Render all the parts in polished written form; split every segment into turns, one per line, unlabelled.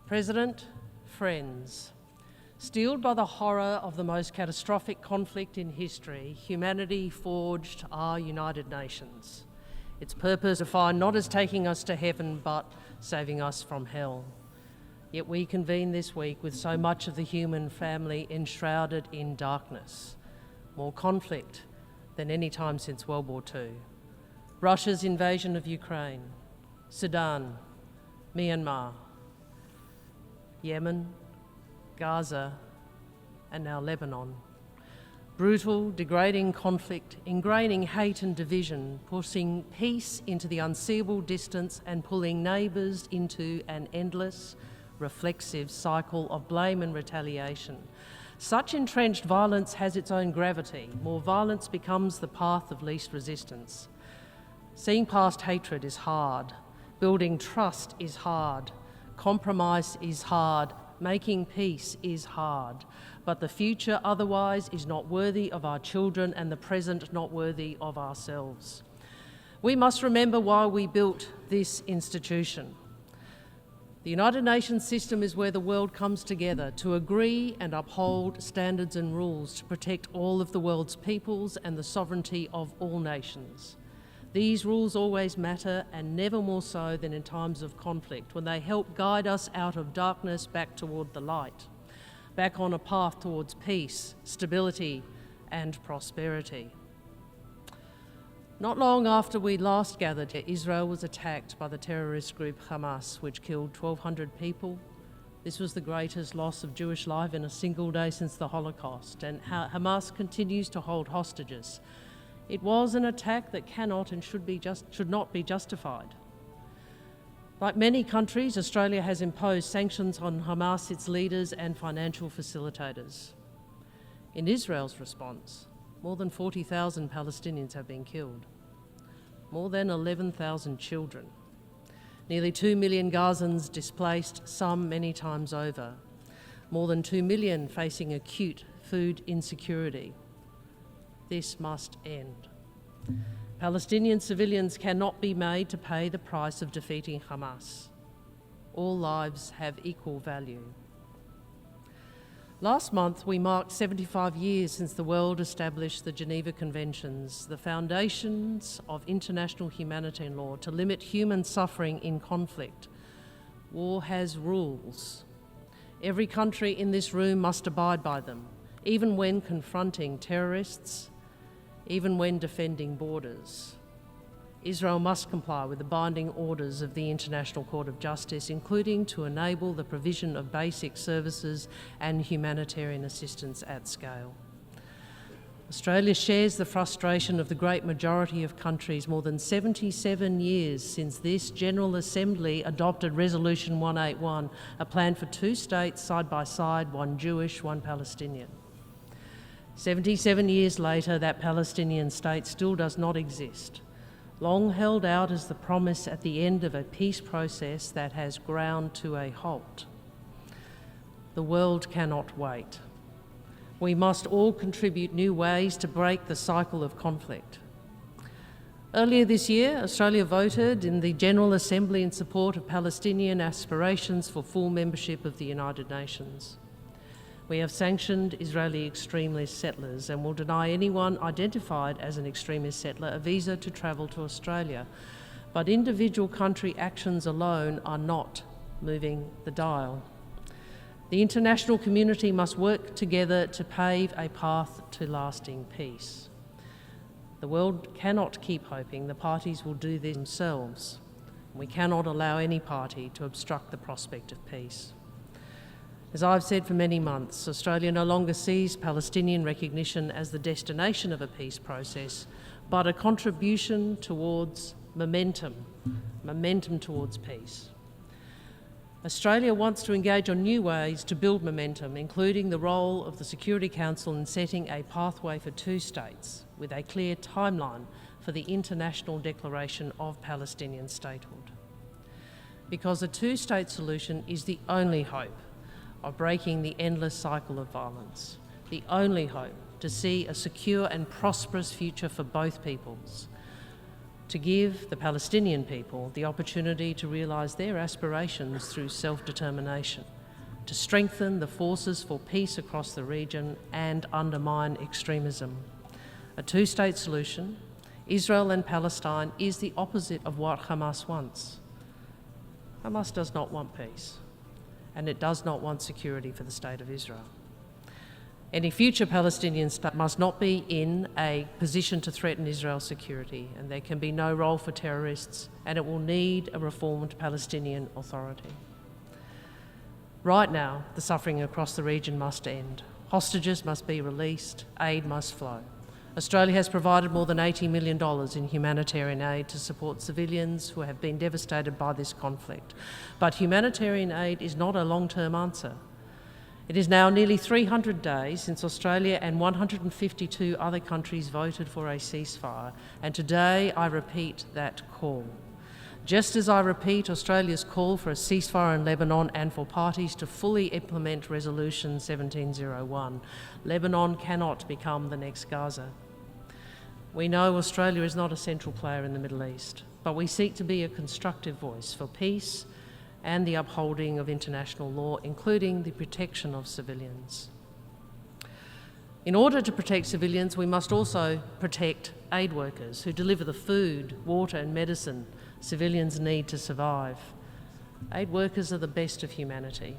President, friends, steeled by the horror of the most catastrophic conflict in history, humanity forged our United Nations. Its purpose defined not as taking us to heaven, but saving us from hell. Yet we convene this week with so much of the human family enshrouded in darkness. More conflict than any time since World War II. Russia's invasion of Ukraine, Sudan, Myanmar, Yemen, Gaza, and now Lebanon. Brutal, degrading conflict, ingraining hate and division, pushing peace into the unseeable distance and pulling neighbours into an endless, reflexive cycle of blame and retaliation. Such entrenched violence has its own gravity. More violence becomes the path of least resistance. Seeing past hatred is hard. Building trust is hard. Compromise is hard. Making peace is hard. But the future otherwise is not worthy of our children and the present not worthy of ourselves. We must remember why we built this institution. The United Nations system is where the world comes together to agree and uphold standards and rules to protect all of the world's peoples and the sovereignty of all nations. These rules always matter, and never more so than in times of conflict, when they help guide us out of darkness back toward the light, back on a path towards peace, stability, and prosperity. Not long after we last gathered here, Israel was attacked by the terrorist group Hamas, which killed 1,200 people. This was the greatest loss of Jewish life in a single day since the Holocaust, and Hamas continues to hold hostages. It was an attack that cannot and should not be justified. Like many countries, Australia has imposed sanctions on Hamas, its leaders and financial facilitators. In Israel's response, more than 40,000 Palestinians have been killed, more than 11,000 children, nearly 2 million Gazans displaced, some many times over, more than 2 million facing acute food insecurity. This must end. Palestinian civilians cannot be made to pay the price of defeating Hamas. All lives have equal value. Last month, we marked 75 years since the world established the Geneva Conventions, the foundations of international humanitarian law to limit human suffering in conflict. War has rules. Every country in this room must abide by them, even when confronting terrorists, even when defending borders. Israel must comply with the binding orders of the International Court of Justice, including to enable the provision of basic services and humanitarian assistance at scale. Australia shares the frustration of the great majority of countries more than 77 years since this General Assembly adopted Resolution 181, a plan for two states side by side, one Jewish, one Palestinian. 77 years later, that Palestinian state still does not exist, long held out as the promise at the end of a peace process that has ground to a halt. The world cannot wait. We must all contribute new ways to break the cycle of conflict. Earlier this year, Australia voted in the General Assembly in support of Palestinian aspirations for full membership of the United Nations. We have sanctioned Israeli extremist settlers and will deny anyone identified as an extremist settler a visa to travel to Australia. But individual country actions alone are not moving the dial. The international community must work together to pave a path to lasting peace. The world cannot keep hoping the parties will do this themselves. We cannot allow any party to obstruct the prospect of peace. As I've said for many months, Australia no longer sees Palestinian recognition as the destination of a peace process, but a contribution towards momentum towards peace. Australia wants to engage on new ways to build momentum, including the role of the Security Council in setting a pathway for two states, with a clear timeline for the international declaration of Palestinian statehood. Because a two-state solution is the only hope of breaking the endless cycle of violence, the only hope to see a secure and prosperous future for both peoples. to give the Palestinian people the opportunity to realise their aspirations through self-determination, to strengthen the forces for peace across the region and undermine extremism. A two-state solution, Israel and Palestine, is the opposite of what Hamas wants. Hamas does not want peace, and it does not want security for the State of Israel. Any future Palestinian state must not be in a position to threaten Israel's security, and there can be no role for terrorists, and it will need a reformed Palestinian Authority. Right now, the suffering across the region must end. Hostages must be released, aid must flow. Australia has provided more than $80 million in humanitarian aid to support civilians who have been devastated by this conflict. But humanitarian aid is not a long-term answer. It is now nearly 300 days since Australia and 152 other countries voted for a ceasefire, and today I repeat that call. Just as I repeat Australia's call for a ceasefire in Lebanon and for parties to fully implement Resolution 1701, Lebanon cannot become the next Gaza. We know Australia is not a central player in the Middle East, but we seek to be a constructive voice for peace and the upholding of international law, including the protection of civilians. In order to protect civilians, we must also protect aid workers who deliver the food, water and medicine civilians need to survive. Aid workers are the best of humanity.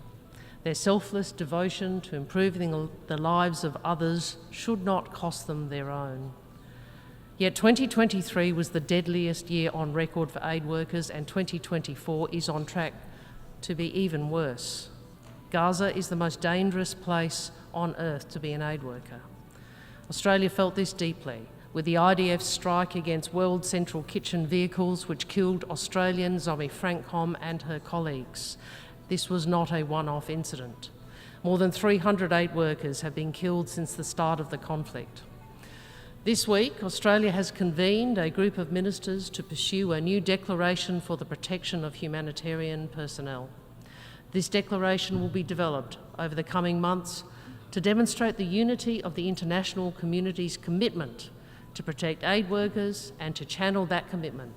Their selfless devotion to improving the lives of others should not cost them their own. Yet 2023 was the deadliest year on record for aid workers, and 2024 is on track to be even worse. Gaza is the most dangerous place on earth to be an aid worker. Australia felt this deeply with the IDF's strike against World Central Kitchen vehicles, which killed Australian Zomi Francom and her colleagues. This was not a one-off incident. More than 300 aid workers have been killed since the start of the conflict. This week, Australia has convened a group of ministers to pursue a new declaration for the protection of humanitarian personnel. This declaration will be developed over the coming months to demonstrate the unity of the international community's commitment to protect aid workers and to channel that commitment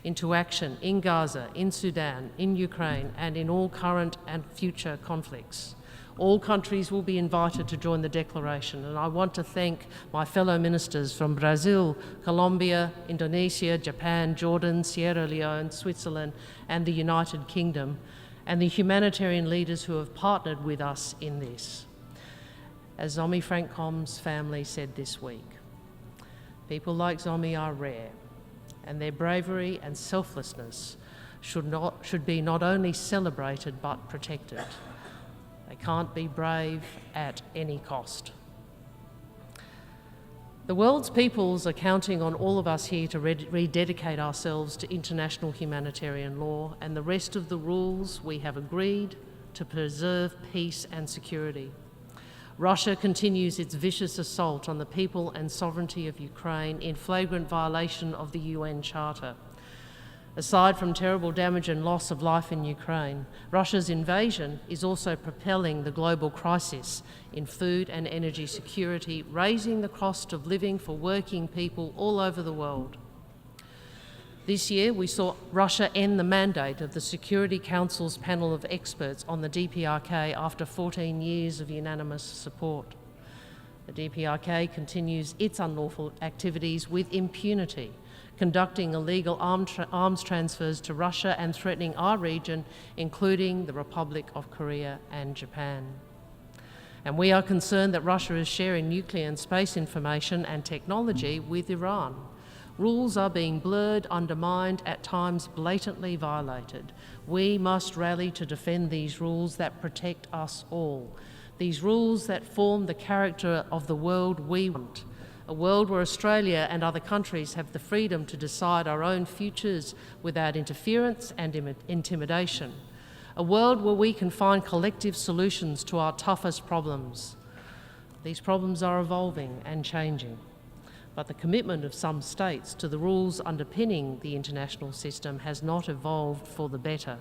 into action in Gaza, in Sudan, in Ukraine, and in all current and future conflicts. All countries will be invited to join the declaration, and I want to thank my fellow ministers from Brazil, Colombia, Indonesia, Japan, Jordan, Sierra Leone, Switzerland, and the United Kingdom, and the humanitarian leaders who have partnered with us in this. As Zomi Francom's family said this week, people like Zomi are rare, and their bravery and selflessness should be not only celebrated but protected. They can't be brave at any cost. The world's peoples are counting on all of us here to rededicate ourselves to international humanitarian law and the rest of the rules we have agreed to preserve peace and security. Russia continues its vicious assault on the people and sovereignty of Ukraine in flagrant violation of the UN Charter. Aside from terrible damage and loss of life in Ukraine, Russia's invasion is also propelling the global crisis in food and energy security, raising the cost of living for working people all over the world. This year, we saw Russia end the mandate of the Security Council's panel of experts on the DPRK after 14 years of unanimous support. The DPRK continues its unlawful activities with impunity, conducting illegal arms transfers to Russia and threatening our region, including the Republic of Korea and Japan. And we are concerned that Russia is sharing nuclear and space information and technology with Iran. Rules are being blurred, undermined, at times blatantly violated. We must rally to defend these rules that protect us all, these rules that form the character of the world we want. A world where Australia and other countries have the freedom to decide our own futures without interference and intimidation. A world where we can find collective solutions to our toughest problems. These problems are evolving and changing, but the commitment of some states to the rules underpinning the international system has not evolved for the better.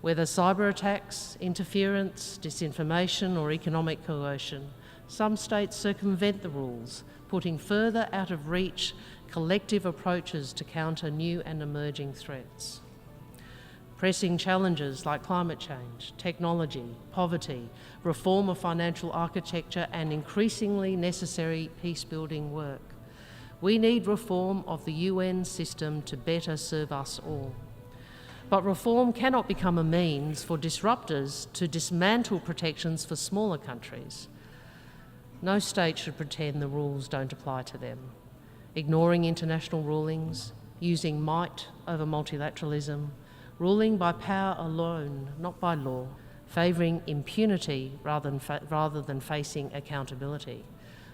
Whether cyber attacks, interference, disinformation, or economic coercion, some states circumvent the rules, putting further out of reach collective approaches to counter new and emerging threats. Pressing challenges like climate change, technology, poverty, reform of financial architecture, and increasingly necessary peace-building work. We need reform of the UN system to better serve us all. But reform cannot become a means for disruptors to dismantle protections for smaller countries. No state should pretend the rules don't apply to them. Ignoring international rulings, using might over multilateralism, ruling by power alone, not by law, favouring impunity rather than facing accountability,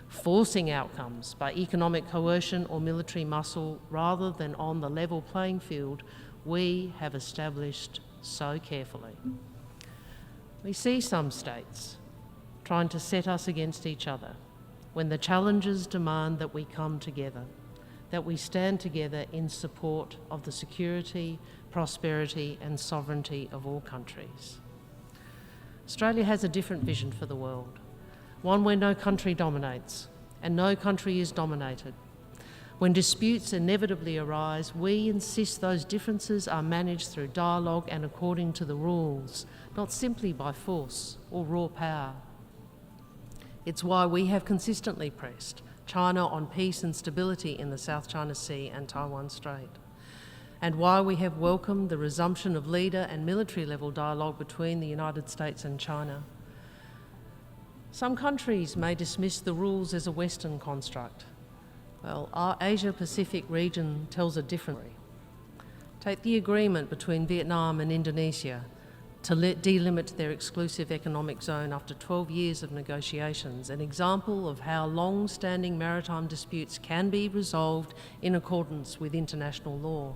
forcing outcomes by economic coercion or military muscle rather than on the level playing field we have established so carefully. We see some states trying to set us against each other when the challenges demand that we come together, that we stand together in support of the security, prosperity and sovereignty of all countries. Australia has a different vision for the world, one where no country dominates and no country is dominated. When disputes inevitably arise, we insist those differences are managed through dialogue and according to the rules, not simply by force or raw power. It's why we have consistently pressed China on peace and stability in the South China Sea and Taiwan Strait, and why we have welcomed the resumption of leader and military level dialogue between the United States and China. Some countries may dismiss the rules as a Western construct. Well, our Asia-Pacific region tells a different story. Take the agreement between Vietnam and Indonesia to delimit their exclusive economic zone after 12 years of negotiations, an example of how long-standing maritime disputes can be resolved in accordance with international law.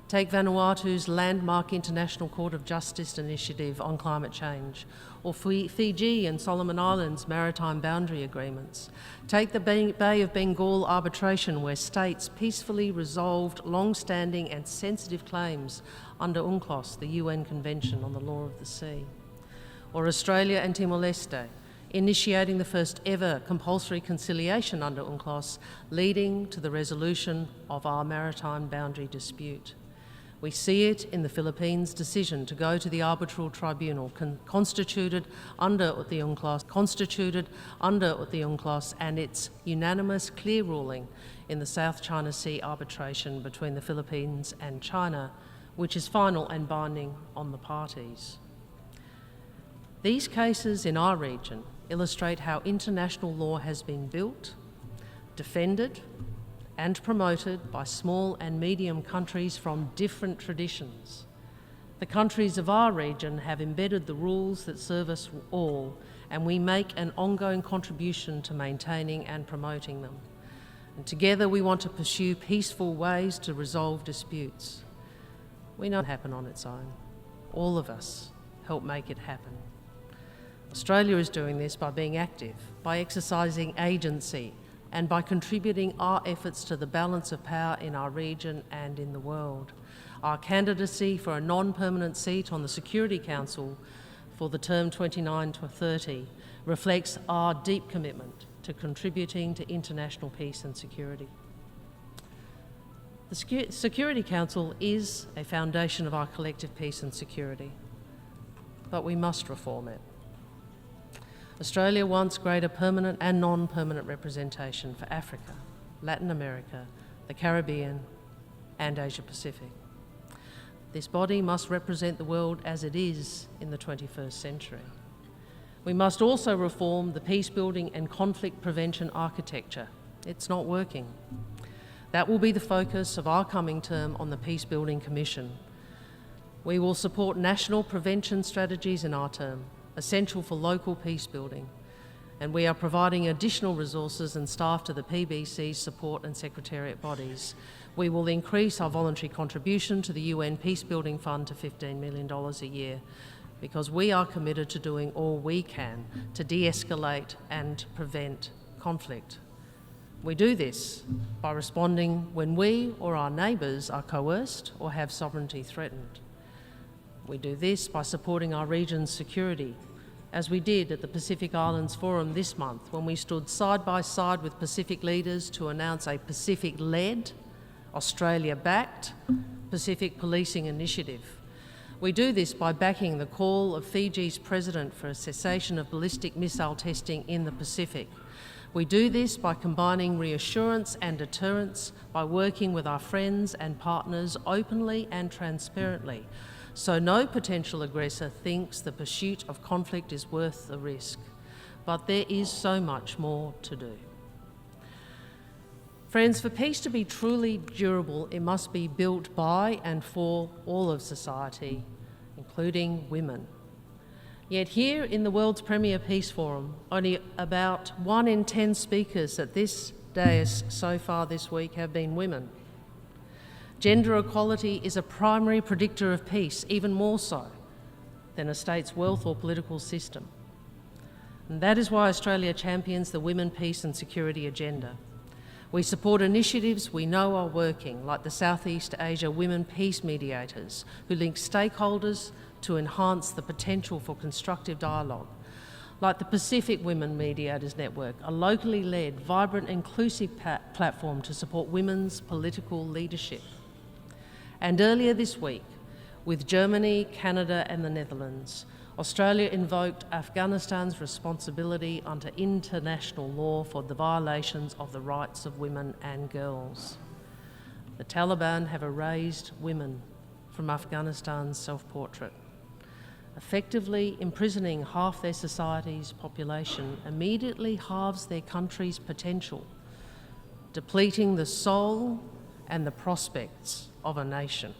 Take Vanuatu's landmark International Court of Justice initiative on climate change, or Fiji and Solomon Islands maritime boundary agreements. Take the Bay of Bengal arbitration, where states peacefully resolved long-standing and sensitive claims under UNCLOS, the UN Convention on the Law of the Sea. Or Australia and Timor-Leste, initiating the first ever compulsory conciliation under UNCLOS, leading to the resolution of our maritime boundary dispute. We see it in the Philippines' decision to go to the arbitral tribunal constituted under the UNCLOS and its unanimous clear ruling in the South China Sea arbitration between the Philippines and China, which is final and binding on the parties. These cases in our region illustrate how international law has been built, defended, and promoted by small and medium countries from different traditions. The countries of our region have embedded the rules that serve us all, and we make an ongoing contribution to maintaining and promoting them. And together we want to pursue peaceful ways to resolve disputes. We know it won't happen on its own. All of us help make it happen. Australia is doing this by being active, by exercising agency, and by contributing our efforts to the balance of power in our region and in the world. Our candidacy for a non-permanent seat on the Security Council for the term 29 to 30 reflects our deep commitment to contributing to international peace and security. The Security Council is a foundation of our collective peace and security, but we must reform it. Australia wants greater permanent and non-permanent representation for Africa, Latin America, the Caribbean and Asia Pacific. This body must represent the world as it is in the 21st century. We must also reform the peace-building and conflict prevention architecture. It's not working. That will be the focus of our coming term on the Peace-Building Commission. We will support national prevention strategies in our term, essential for local peace building, and we are providing additional resources and staff to the PBC's support and secretariat bodies. We will increase our voluntary contribution to the UN Peacebuilding Fund to $15 million a year, because we are committed to doing all we can to de-escalate and prevent conflict. We do this by responding when we or our neighbours are coerced or have sovereignty threatened. We do this by supporting our region's security as we did at the Pacific Islands Forum this month when we stood side by side with Pacific leaders to announce a Pacific-led, Australia-backed Pacific policing initiative. We do this by backing the call of Fiji's president for a cessation of ballistic missile testing in the Pacific. We do this by combining reassurance and deterrence, by working with our friends and partners openly and transparently, so no potential aggressor thinks the pursuit of conflict is worth the risk. But there is so much more to do. Friends, for peace to be truly durable, it must be built by and for all of society, including women. Yet here in the world's premier peace forum, only about 1 in 10 speakers at this dais so far this week have been women. Gender equality is a primary predictor of peace, even more so than a state's wealth or political system. And that is why Australia champions the Women, Peace and Security agenda. We support initiatives we know are working, like the Southeast Asia Women Peace Mediators, who link stakeholders to enhance the potential for constructive dialogue, like the Pacific Women Mediators Network, a locally led, vibrant, inclusive platform to support women's political leadership. And earlier this week, with Germany, Canada and the Netherlands, Australia invoked Afghanistan's responsibility under international law for the violations of the rights of women and girls. The Taliban have erased women from Afghanistan's self-portrait, effectively imprisoning half their society's population immediately halves their country's potential, depleting the soul and the prospects of a nation.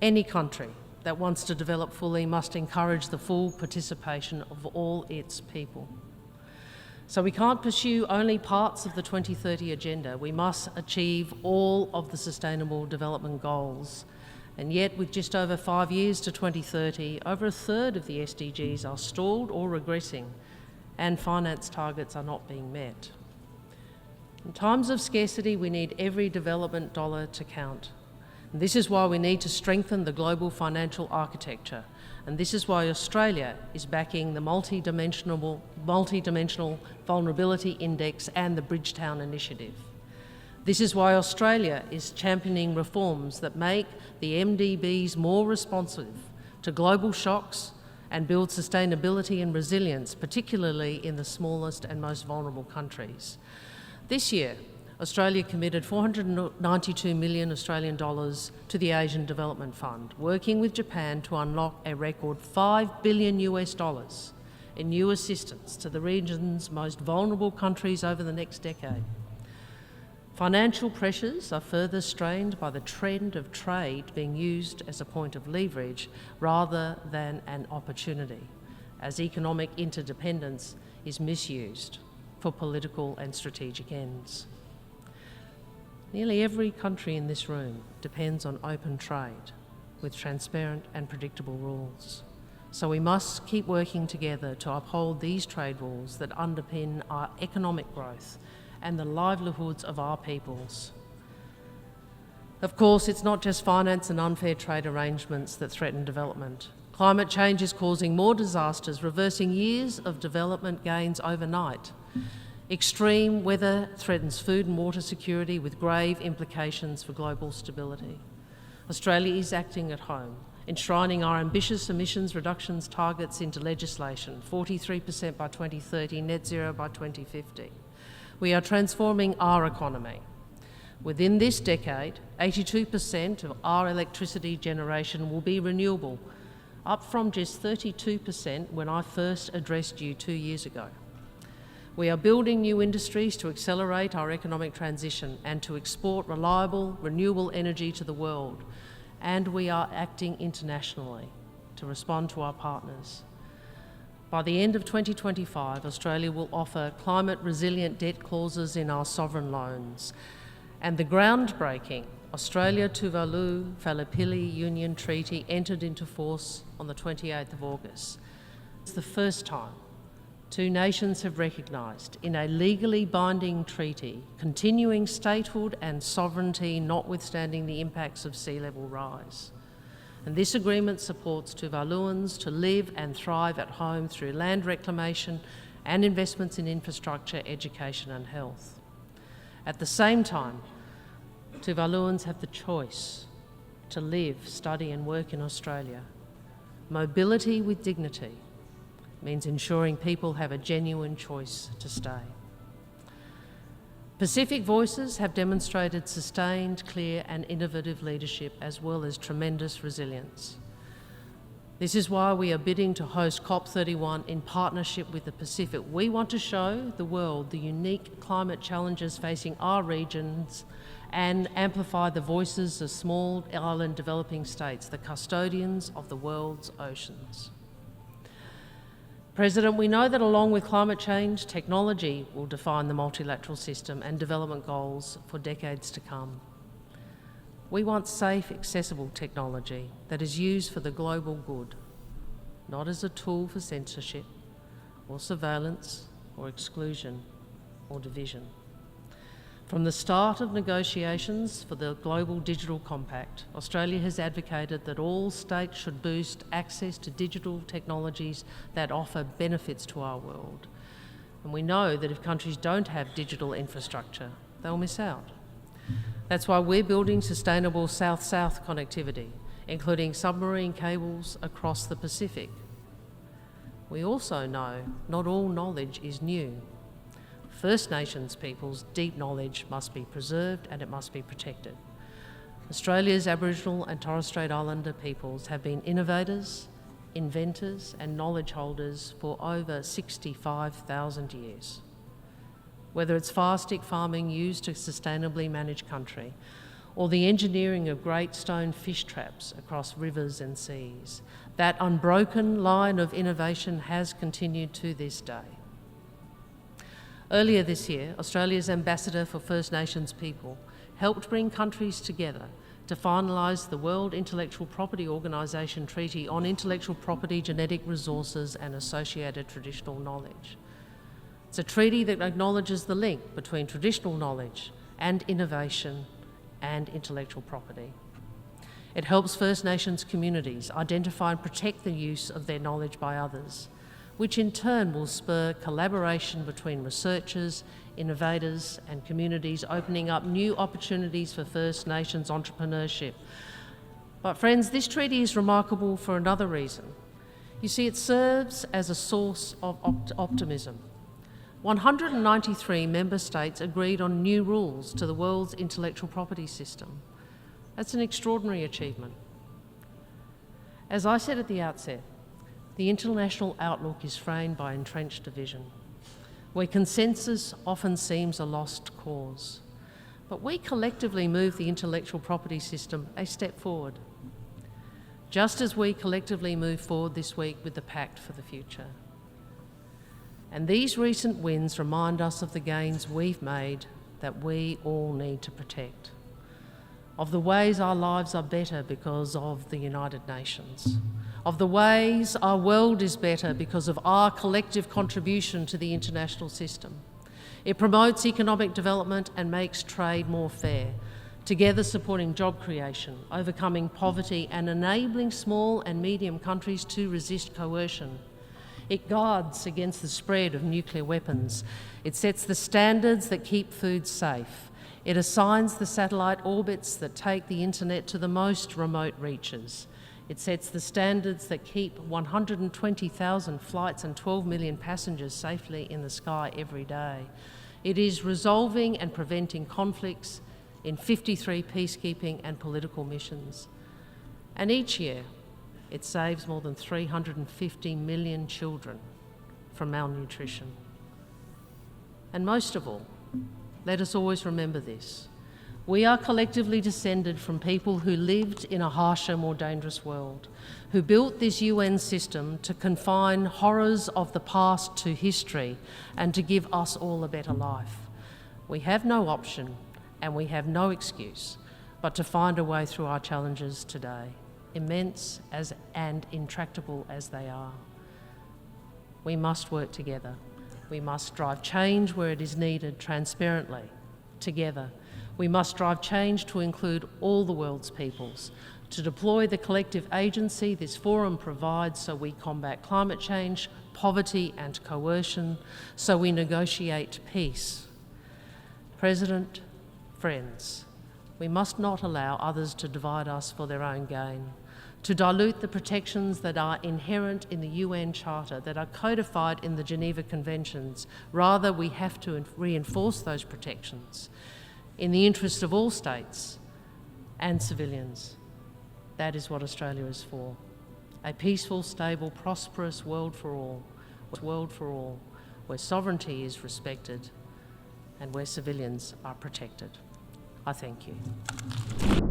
Any country that wants to develop fully must encourage the full participation of all its people. So we can't pursue only parts of the 2030 agenda. We must achieve all of the Sustainable Development Goals. And yet, with just over 5 years to 2030, over a third of the SDGs are stalled or regressing, and finance targets are not being met. In times of scarcity, we need every development dollar to count. And this is why we need to strengthen the global financial architecture. And this is why Australia is backing the multi-dimensional vulnerability index and the Bridgetown initiative. This is why Australia is championing reforms that make the MDBs more responsive to global shocks and build sustainability and resilience, particularly in the smallest and most vulnerable countries. This year, Australia committed 492 million Australian dollars to the Asian Development Fund, working with Japan to unlock a record $5 billion in new assistance to the region's most vulnerable countries over the next decade. Financial pressures are further strained by the trend of trade being used as a point of leverage rather than an opportunity, as economic interdependence is misused for political and strategic ends. Nearly every country in this room depends on open trade with transparent and predictable rules. So we must keep working together to uphold these trade rules that underpin our economic growth and the livelihoods of our peoples. Of course, it's not just finance and unfair trade arrangements that threaten development. Climate change is causing more disasters, reversing years of development gains overnight. Extreme weather threatens food and water security with grave implications for global stability. Australia is acting at home, enshrining our ambitious emissions reductions targets into legislation, 43% by 2030, net zero by 2050. We are transforming our economy. Within this decade, 82% of our electricity generation will be renewable, up from just 32% when I first addressed you 2 years ago. We are building new industries to accelerate our economic transition and to export reliable, renewable energy to the world. And we are acting internationally to respond to our partners. By the end of 2025, Australia will offer climate-resilient debt clauses in our sovereign loans. And the groundbreaking Australia-Tuvalu-Fallipili Union Treaty entered into force on the 28th of August. It's the first time two nations have recognised in a legally binding treaty continuing statehood and sovereignty notwithstanding the impacts of sea level rise. And this agreement supports Tuvaluans to live and thrive at home through land reclamation and investments in infrastructure, education and health. At the same time, Tuvaluans have the choice to live, study and work in Australia. Mobility with dignity means ensuring people have a genuine choice to stay. Pacific Voices have demonstrated sustained, clear and innovative leadership as well as tremendous resilience. This is why we are bidding to host COP31 in partnership with the Pacific. We want to show the world the unique climate challenges facing our regions and amplify the voices of small island developing states, the custodians of the world's oceans. President, we know that along with climate change, technology will define the multilateral system and development goals for decades to come. We want safe, accessible technology that is used for the global good, not as a tool for censorship or surveillance or exclusion or division. From the start of negotiations for the Global Digital Compact, Australia has advocated that all states should boost access to digital technologies that offer benefits to our world. And we know that if countries don't have digital infrastructure, they'll miss out. That's why we're building sustainable south-south connectivity, including submarine cables across the Pacific. We also know not all knowledge is new. First Nations peoples' deep knowledge must be preserved and it must be protected. Australia's Aboriginal and Torres Strait Islander peoples have been innovators, inventors and knowledge holders for over 65,000 years. Whether it's fire stick farming used to sustainably manage country, or the engineering of great stone fish traps across rivers and seas, that unbroken line of innovation has continued to this day. Earlier this year, Australia's Ambassador for First Nations People helped bring countries together to finalise the World Intellectual Property Organisation Treaty on Intellectual Property, Genetic Resources and Associated Traditional Knowledge. It's a treaty that acknowledges the link between traditional knowledge and innovation and intellectual property. It helps First Nations communities identify and protect the use of their knowledge by others, which in turn will spur collaboration between researchers, innovators and communities, opening up new opportunities for First Nations entrepreneurship. But friends, this treaty is remarkable for another reason. You see, it serves as a source of optimism. 193 member states agreed on new rules to the world's intellectual property system. That's an extraordinary achievement. As I said at the outset, the international outlook is framed by entrenched division, where consensus often seems a lost cause. But we collectively move the intellectual property system a step forward, just as we collectively move forward this week with the Pact for the Future. And these recent wins remind us of the gains we've made that we all need to protect, of the ways our lives are better because of the United Nations, of the ways our world is better because of our collective contribution to the international system. It promotes economic development and makes trade more fair, together supporting job creation, overcoming poverty and enabling small and medium countries to resist coercion. It guards against the spread of nuclear weapons. It sets the standards that keep food safe. It assigns the satellite orbits that take the internet to the most remote reaches. It sets the standards that keep 120,000 flights and 12 million passengers safely in the sky every day. It is resolving and preventing conflicts in 53 peacekeeping and political missions. And each year, it saves more than 350 million children from malnutrition. And most of all, let us always remember this. We are collectively descended from people who lived in a harsher, more dangerous world, who built this UN system to confine horrors of the past to history and to give us all a better life. We have no option and we have no excuse but to find a way through our challenges today, immense and intractable as they are. We must work together. We must drive change where it is needed transparently, together. We must drive change to include all the world's peoples, to deploy the collective agency this forum provides so we combat climate change, poverty and coercion, so we negotiate peace. President, friends, we must not allow others to divide us for their own gain, to dilute the protections that are inherent in the UN Charter, that are codified in the Geneva Conventions. Rather, we have to reinforce those protections in the interest of all states and civilians. That is what Australia is for. A peaceful, stable, prosperous world for all, where sovereignty is respected and where civilians are protected. I thank you.